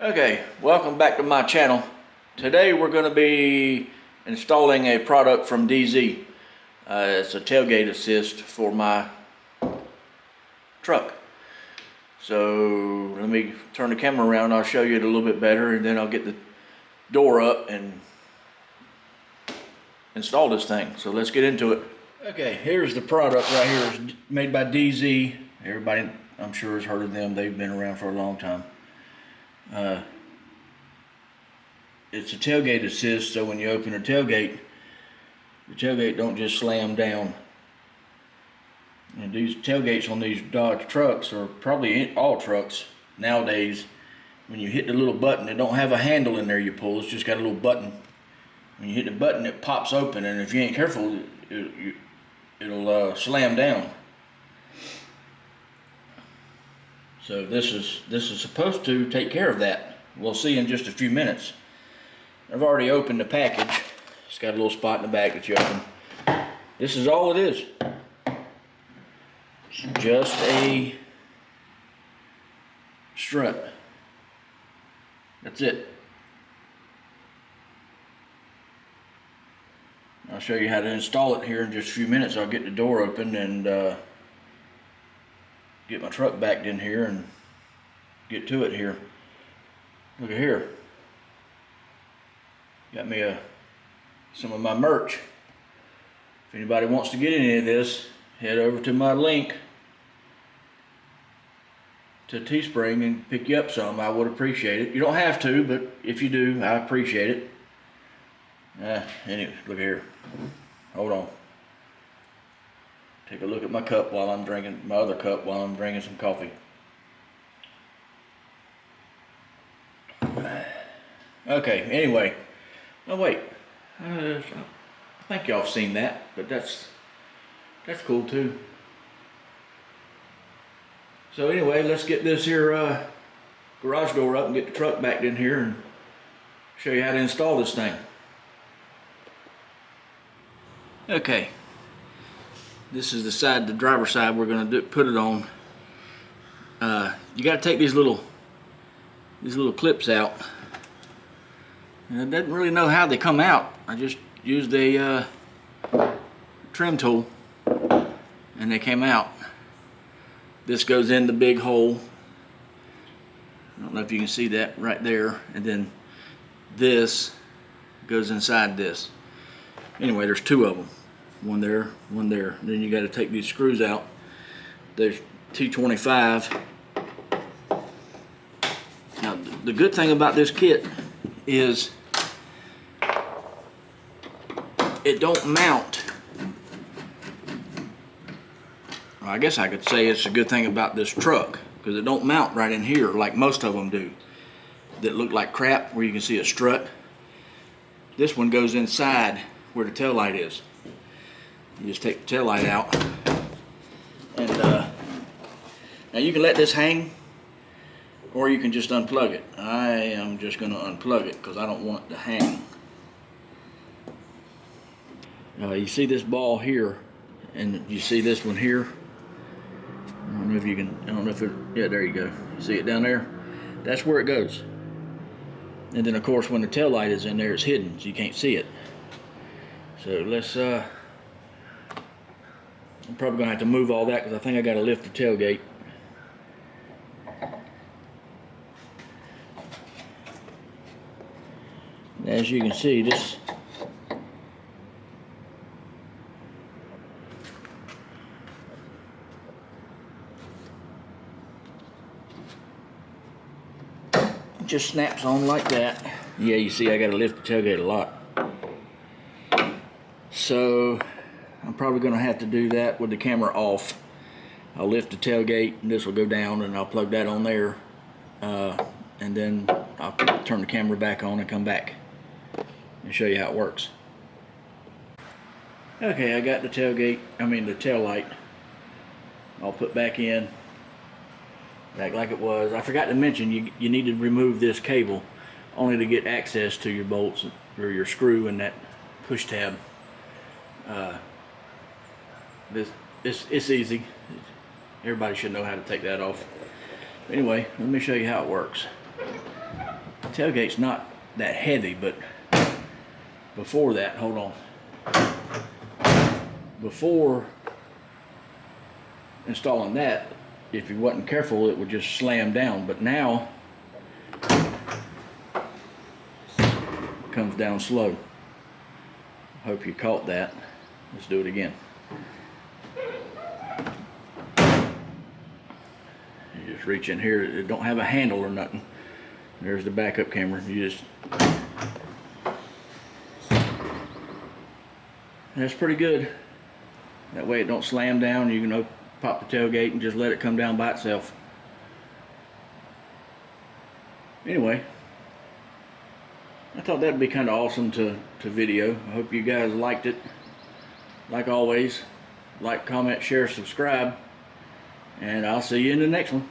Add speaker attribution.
Speaker 1: Okay, welcome back to my channel. Today we're going to be installing a product from DeeZee. It's a tailgate assist for my truck. So let me turn the camera around, I'll show you it a little bit better, and then I'll get the door up and install this thing. So let's get into it. Okay, here's the product right here. It's made by DeeZee. Everybody, I'm sure, has heard of them. They've been around for a long time. It's a tailgate assist, so when you open the tailgate don't just slam down. And these tailgates on these Dodge trucks, or probably all trucks nowadays, when you hit the little button, it don't have a handle in there you pull, it's just got a little button. When you hit the button, it pops open, and if you ain't careful, it'll slam down. So this is supposed to take care of that. We'll see in just a few minutes. I've already opened the package. It's got a little spot in the back that you open. This is all it is. It's just a strut. That's it. I'll show you how to install it here in just a few minutes. I'll get the door open and get my truck backed in here and get to it here. Look at here. Got me some of my merch. If anybody wants to get any of this, head over to my link to Teespring and pick you up some. I would appreciate it. You don't have to, but if you do, I appreciate it. Anyway, look here. Hold on. Take a look at my cup while I'm drinking, my other cup while I'm drinking some coffee. Okay, anyway. Oh wait, I think y'all have seen that, but that's cool too. So anyway, let's get this here garage door up and get the truck backed in here and show you how to install this thing. Okay, this is the side, the driver's side we're going to put it on. You got to take these little clips out. And I didn't really know how they come out. I just used a trim tool and they came out. This goes in the big hole. I don't know if you can see that right there. And then this goes inside this. Anyway, there's two of them. One there, one there. And then you got to take these screws out. There's T25. Now, the good thing about this kit is it don't mount. Well, I guess I could say it's a good thing about this truck, because it don't mount right in here like most of them do that look like crap, where you can see a strut. This one goes inside where the tail light is. You just take the tail light out, and now you can let this hang, or you can just unplug it. I am just going to unplug it because I don't want it to hang. You see this ball here, and you see this one here. I don't know if you can, I don't know if it, yeah, there you go. You see it down there? That's where it goes. And then of course when the tail light is in there, it's hidden, so you can't see it. So let's, I'm probably gonna have to move all that because I think I gotta lift the tailgate. As you can see, this just snaps on like that. Yeah, you see I gotta lift the tailgate a lot. So I'm probably gonna have to do that with the camera off. I'll lift the tailgate and this will go down and I'll plug that on there. And then I'll turn the camera back on and come back and show you how it works. Okay, I got the tailgate, the tail light I'll put back in. Back like it was. I forgot to mention you need to remove this cable only to get access to your bolts or your screw and that push tab. It's easy. Everybody should know how to take that off. Anyway, let me show you how it works. tailgate's not that heavy, but before that, hold on. Before installing that, if you wasn't careful, it would just slam down, but now it comes down slow. Hope you caught that. Let's do it again. You just reach in here. It don't have a handle or nothing. There's the backup camera. You just, that's pretty good. That way it don't slam down. You can pop the tailgate and just let it come down by itself. Anyway, I thought that'd be kind of awesome to video. I hope you guys liked it. Like always, like, comment, share, subscribe, and I'll see you in the next one.